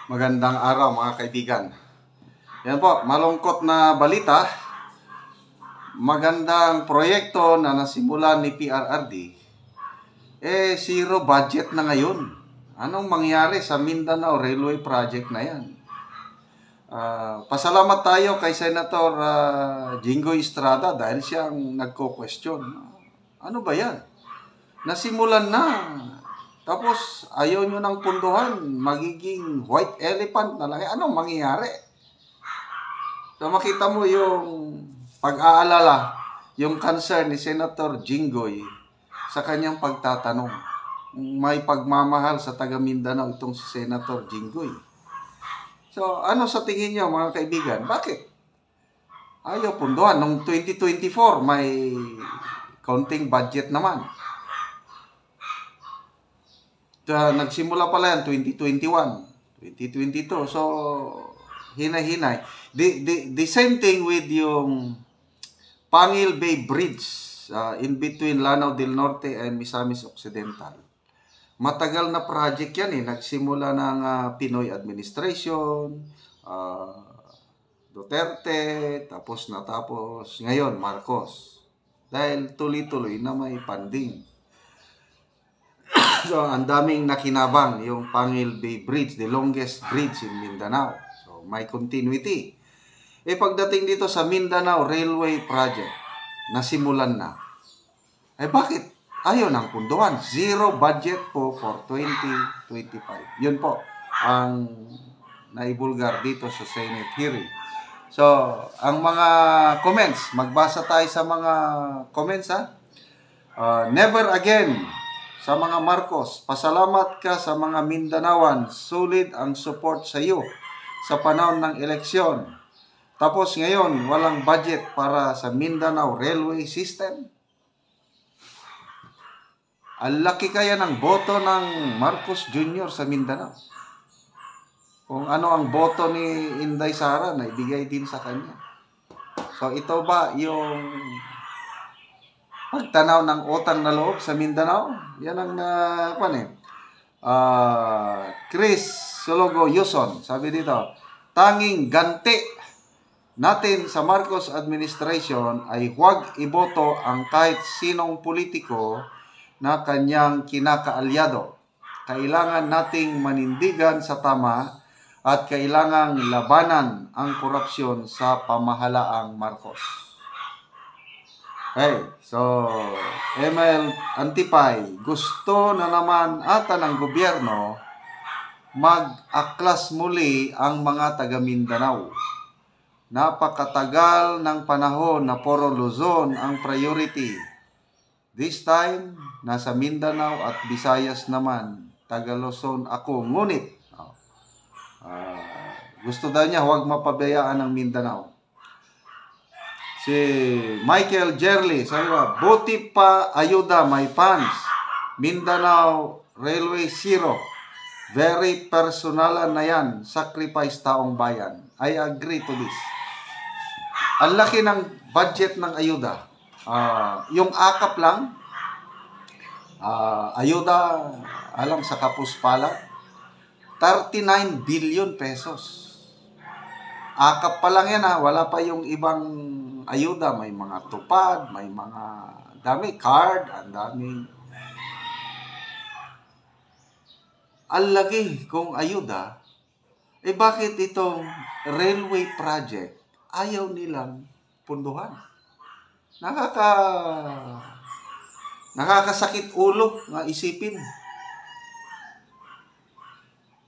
Magandang araw mga kaibigan. Yan po, malungkot na balita. Magandang proyekto na nasimulan ni PRRD. Zero budget na ngayon. Anong mangyari sa Mindanao Railway Project na yan? Pasalamat tayo kay Senator Jinggoy Estrada dahil siyang nagko-question. Ano ba yan? Nasimulan na. Tapos, ayaw nyo ng punduhan, magiging white elephant na lang. Anong mangyayari? So, makita mo yung pag-aalala, yung concern ni Senator Jinggoy sa kanyang pagtatanong. May pagmamahal sa taga Mindanao itong si Senator Jinggoy. So, ano sa tingin nyo mga kaibigan? Bakit? Ayaw punduhan. Noong 2024, may counting budget naman. Nagsimula pala yan 2021, 2022. So, hinay-hinay. The same thing with yung Pangil Bay Bridge in between Lanao del Norte and Misamis Occidental. Matagal na project yan Nagsimula ng Pinoy administration, Duterte, tapos natapos ngayon Marcos. Dahil tuloy-tuloy na may funding. So, ang daming nakinabang yung Pangil Bay Bridge, the longest bridge in Mindanao. So, may continuity. Pagdating dito sa Mindanao Railway Project, nasimulan na. Bakit? Ayaw ng punduhan. Zero budget po for 2025. Yun po ang naibulgar dito sa Senate hearing. So, ang mga comments, magbasa tayo sa mga comments never again. Sa mga Marcos, pasalamat ka sa mga Mindanaoan. Solid ang support sa iyo sa panahon ng eleksyon. Tapos ngayon, walang budget para sa Mindanao Railway System. Ang laki kaya ng boto ng Marcos Jr. sa Mindanao. Kung ano ang boto ni Inday Sara na ibigay din sa kanya. So ito ba yung pagtanaw ng utang na loob sa Mindanao? Yan ang Chris Sologo Yuson, sabi dito, tanging ganti natin sa Marcos administration ay huwag iboto ang kahit sinong politiko na kanyang kinakaalyado. Kailangan nating manindigan sa tama at kailangang labanan ang korupsyon sa pamahalaang Marcos. So, Emel Antipay, gusto na naman ata ng gobyerno mag-aklas muli ang mga taga Mindanao. Napakatagal ng panahon na puro Luzon ang priority. This time, nasa Mindanao at Visayas naman. Taga Luzon ako. Ngunit, gusto daw niya huwag mapabayaan ang Mindanao. Si Michael Jerly, sabi ba, buti pa ayuda may funds. Mindanao Railway Zero. Very personalan na yan. Sacrifice taong bayan. I agree to this. Ang laki ng budget ng ayuda. Yung akap lang, ayuda, alam sa Kapuspala, 39 billion pesos. Akap pa lang yan wala pa yung ibang ayuda, may mga tupad, may mga dami card, ang dami. Ang lagi kung ayuda, bakit itong railway project ayaw nilang punduhan? Nakakasakit ulo nga isipin.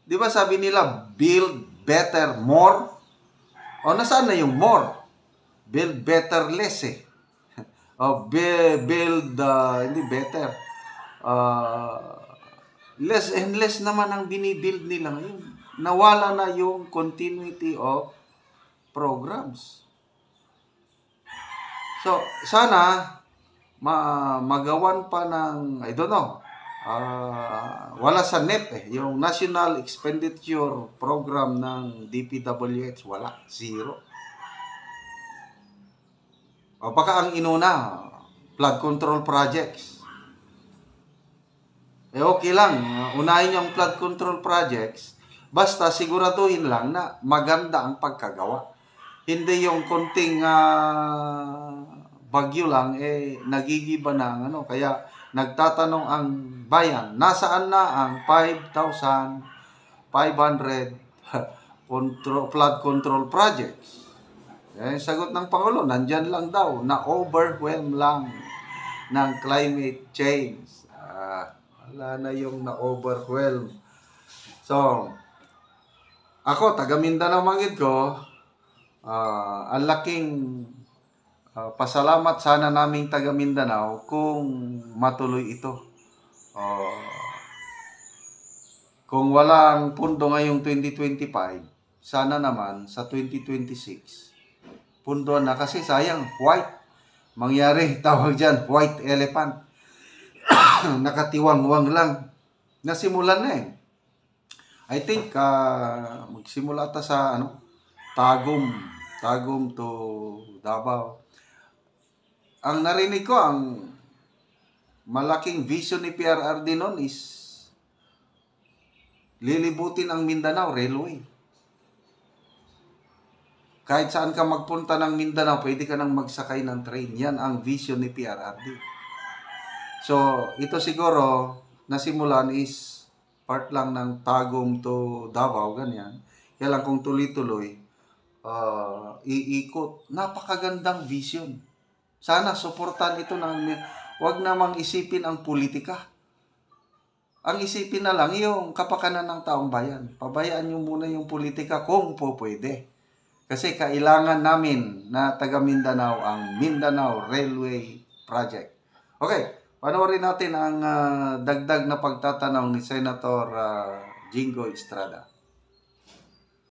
Di ba sabi nila, build better more? Nasaan na yung more? Build better less build, hindi better. Less and less naman ang binibuild nila ngayon. Nawala na yung continuity of programs. So, sana magawan pa ng, I don't know, wala sa NEP yung National Expenditure Program ng DPWH, wala, zero. O baka ang inuna, flood control projects. Okay lang, unahin yung flood control projects, Basta siguraduhin lang na maganda ang pagkagawa. Hindi yung konting bagyo lang, nagigiba na ang ano. Kaya nagtatanong ang bayan, nasaan na ang 5,500 flood control projects? Sagot ng Pangulo, nandyan lang daw, na-overwhelm lang ng climate change. Wala na yung na-overwhelm. So, ako, taga Mindanao Mangit ko, ang laking pasalamat sana naming taga Mindanao kung matuloy ito. Kung walang pundo ngayong 2025, sana naman sa 2026, pundo na kasi sayang, white. Mangyari, tawag dyan, white elephant. Nakatiwang-wang lang. Nasimulan na eh. I think magsimula ata sa Tagum to Davao. Ang narinig ko, ang malaking vision ni PRRD noon is lilibutin ang Mindanao Railway. Kahit saan ka magpunta ng Mindanao, pwede ka nang magsakay ng train. Yan ang vision ni PRRD. So, ito siguro nasimulan is part lang ng Tagum to Davao, ganyan. Kaya lang kung tuloy-tuloy, iikot. Napakagandang vision. Sana suportan ito ng, wag namang isipin ang politika. Ang isipin na lang yung kapakanan ng taong bayan. Pabayaan nyo muna yung politika kung po pwede. Kasi kailangan namin na taga Mindanao ang Mindanao Railway Project. Okay. Panoorin natin ang dagdag na pagtatanong ni Senator Jingo Estrada.